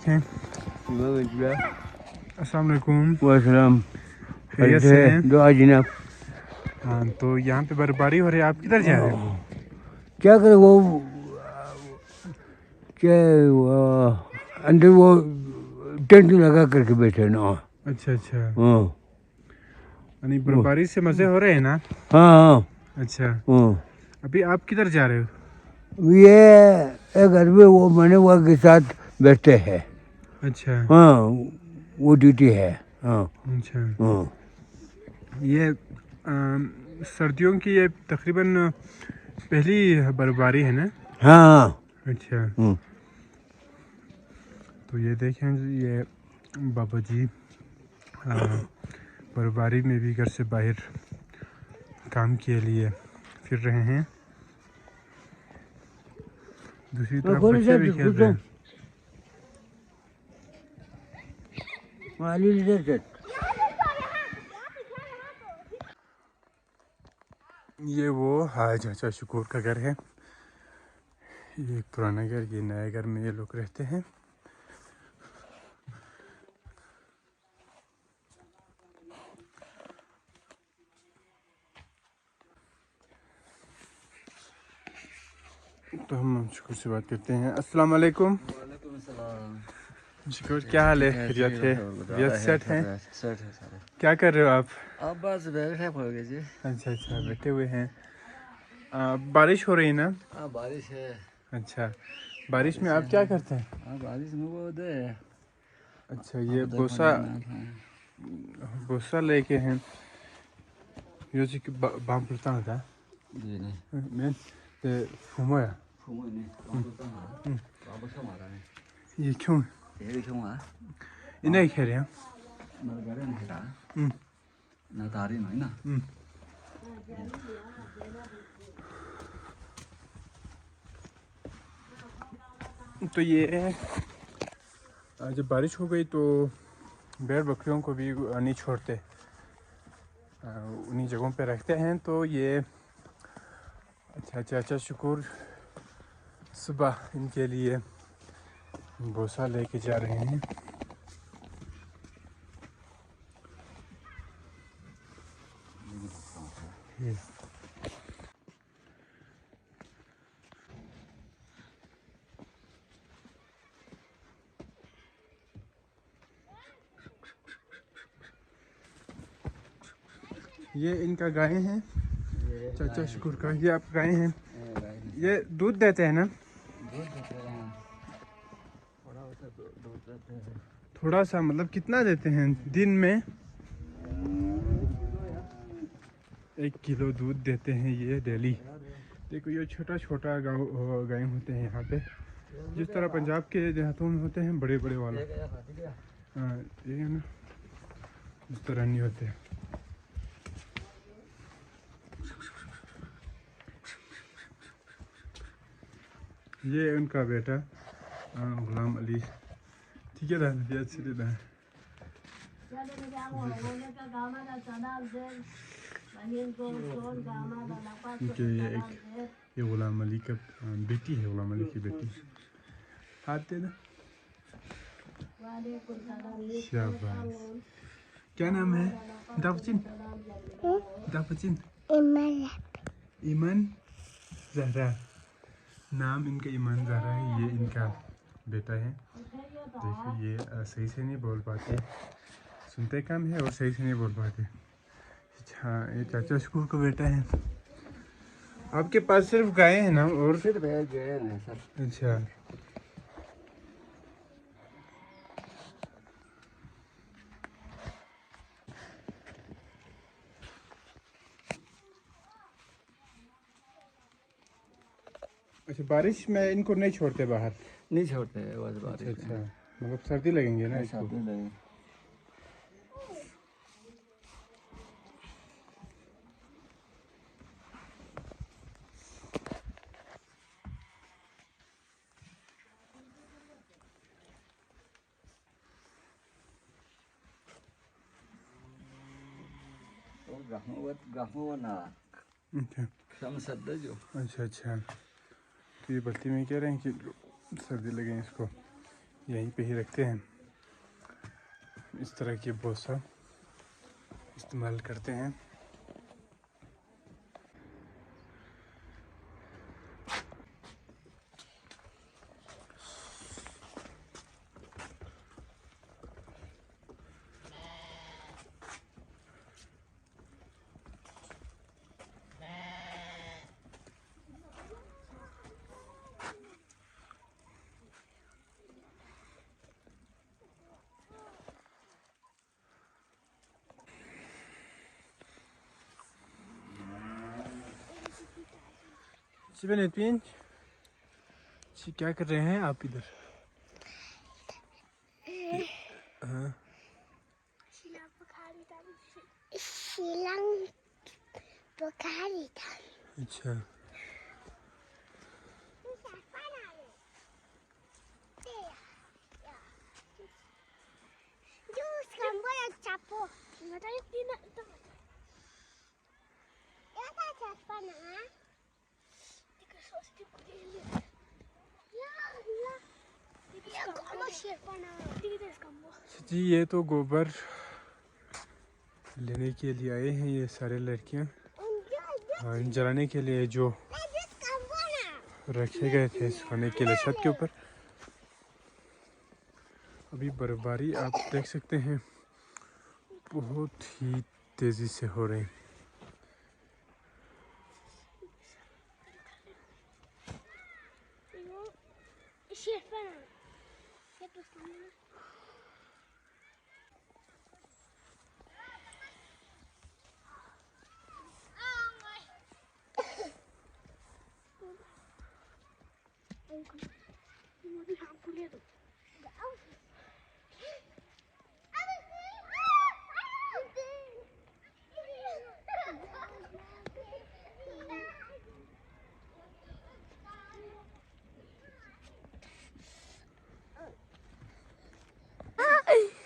देखें। अस्सलाम वालेकुम। वालेकुम। खैरियत से हैं? दुआ जनाब। हाँ, तो यहाँ पे बर्फबारी हो रही है, आप किधर जा रहे हो? क्या करे वो क्या अंदर वो टेंट लगा करके बैठे ना। अच्छा अच्छा, हाँ यानी बर्फबारी से मज़े हो रहे हैं ना? हाँ अच्छा, हाँ। अभी आप किधर जा रहे हो? ये एक आदमी वो मने हुआ के साथ बैठे हैं। अच्छा हाँ वो ड्यूटी है। हाँ अच्छा, हाँ ये सर्दियों की ये तकरीबन पहली बर्फबारी है ना? हाँ। अच्छा, तो ये देखें, ये बाबा जी बर्फबारी में भी घर से बाहर काम के लिए फिर रहे हैं। दूसरी तरफ बच्चे भी खेल रहे हैं। ये वो चाचा शकूर का घर है। ये एक पुराना घर, ये नया घर में ये लोग रहते हैं। तो हम शकूर से बात करते हैं। अस्सलाम वालेकुम। वालेकुम सलाम। शकूर, क्या हाल है? खैरियत है? सेट हैं? सेट है सारे। क्या कर रहे हो आप? अब बस बैठे पड़ोगे जी। अच्छा अच्छा, बैठे हुए हैं। बारिश हो रही है ना? हाँ बारिश है। अच्छा, बारिश में आप क्या करते हैं? हाँ बारिश में वो दे। अच्छा, ये बोसा लेके हैं। यो जी बाम पड़ता था। जी नहीं। मैं ते फुमाया। फूमो नहीं। वापस हमारा है। ये क्यों? ये क्यों है? इन्हें कह रहे हैं। मरगरे नहीं रहा। ना तारी नहीं ना। तो ये जब बारिश हो गई तो भेड़ बकरियों को भी नहीं छोड़ते, उन्हीं जगहों पे रखते हैं। तो ये अच्छा चाचा शकूर सुबह इनके लिए भूसा लेके जा रहे हैं। ये इनका गाय हैं, चाचा शकूर का। ये आप गाय हैं, ये दूध देते हैं ना? दूध देते हैं। थोड़ा सा दूध देते हैं। थोड़ा सा मतलब कितना देते हैं दिन में? 1 किलो दूध देते हैं ये डेली। देखो, ये छोटा छोटा गाय होते हैं यहाँ पे, जिस तरह पंजाब के देहातों में होते हैं बड़े बड़े वाला। हाँ, ये है ना, इस तरह नहीं होते। ये उनका बेटा गुलाम अली, ठीक है ना? ये गुलाम अली का बेटी है, गुलाम अली की बेटी। हाथ दे ना। शाबाश। क्या नाम है? दाफचिन। दाफचिन। ईमान जहरा। नाम इनका ईमान जहरा है। ये इनका बेटा है। देखो, ये सही से नहीं बोल पाते, सुनते कम है और सही से नहीं बोल पाते। अच्छा, ये चाचा शकूर का बेटा है। आपके पास सिर्फ गाय है ना? और फिर बैठ गए हैं सर। अच्छा, अच्छा, बारिश में इनको नहीं छोड़ते बाहर? नहीं छोड़ते बस अच्छा बारिश अच्छा, में। मतलब सर्दी लगेंगे ना इसको? सर्दी लगे। गाँव ना अच्छा कम सर्द जो। अच्छा अच्छा, तो ये बत्ती में कह रहे हैं कि सर्दी लगे इसको। यहीं पे ही रखते हैं। इस तरह की बोसा इस्तेमाल करते हैं। क्या कर रहे हैं आप इधर? हाँ, शिलंग बुखारी था। अच्छा। जी ये तो गोबर लेने के लिए आए हैं ये सारे लड़कियां, और जलाने के लिए जो रखे गए थे सोने के लिए छत के ऊपर। अभी बर्फबारी आप देख सकते हैं बहुत ही तेज़ी से हो रही है।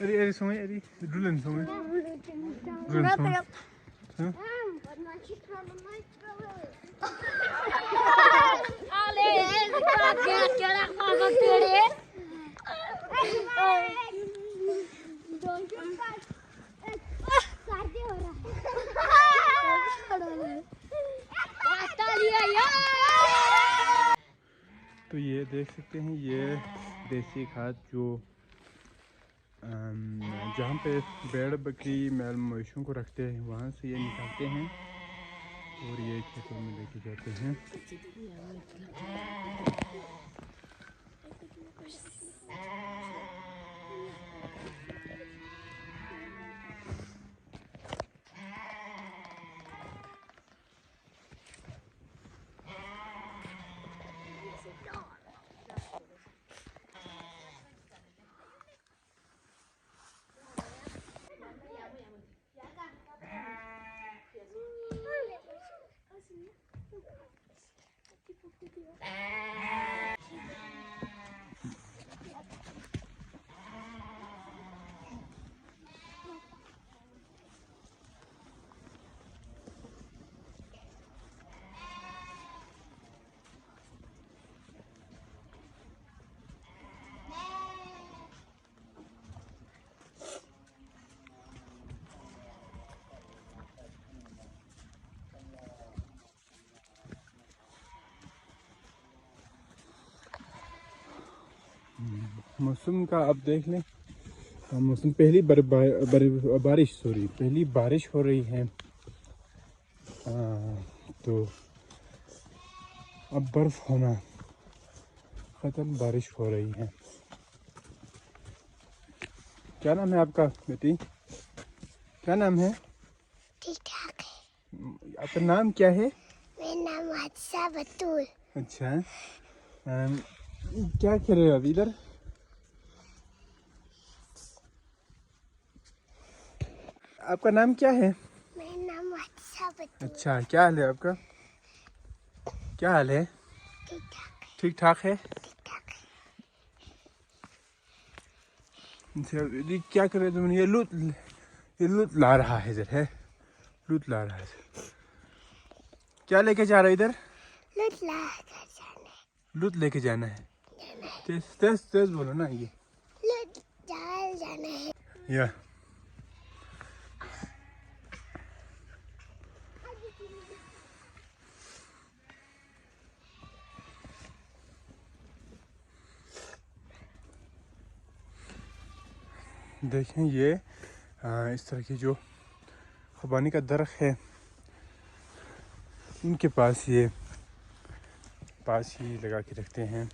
अरे सोए, अरे दुल्हन सोए, दुल्हन सोए। हाँ? तो ये देख सकते हैं ये देसी खाद जो जहाँ पे भेड़ बकरी मैल मवेशियों को रखते हैं वहाँ से ये निकालते हैं और ये खेतों में लेके जाते हैं। मौसम का आप देख लें, मौसम पहली पहली बारिश हो रही है। तो अब बर्फ होना ख़त्म, बारिश हो रही है। क्या नाम है आपका बेटी? क्या नाम है? ठीक ठाक है। आपका नाम क्या है? मेरा नाम हादसा बतूल। अच्छा, क्या कर रहे हो अभी इधर? आपका नाम क्या है? मेरा नाम हादसा बतूल। अच्छा, क्या हाल है आपका? क्या हाल है? ठीक ठाक है। ठीक ठाक है। ठीक ठाक है। अच्छा, ये क्या कर रहे तुम? ये लूट ला रहा है इधर, है लूट ला रहा है। क्या लेके जा रहा है इधर? लूट ला कर जाना है। लूट लेके जाना है। तेज तेज तेज बोलो ना। ये चल जाना है। या देखें ये इस तरह की जो खुबानी का दरख्त है, इनके पास ही लगा के रखते हैं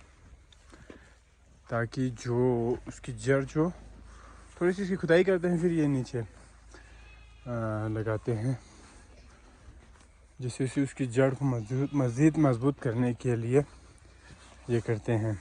ताकि जो उसकी जड़ जो थोड़ी सी इसकी खुदाई करते हैं, फिर ये नीचे लगाते हैं, जिससे उसकी जड़ को मज़ीद मज़बूत करने के लिए ये करते हैं।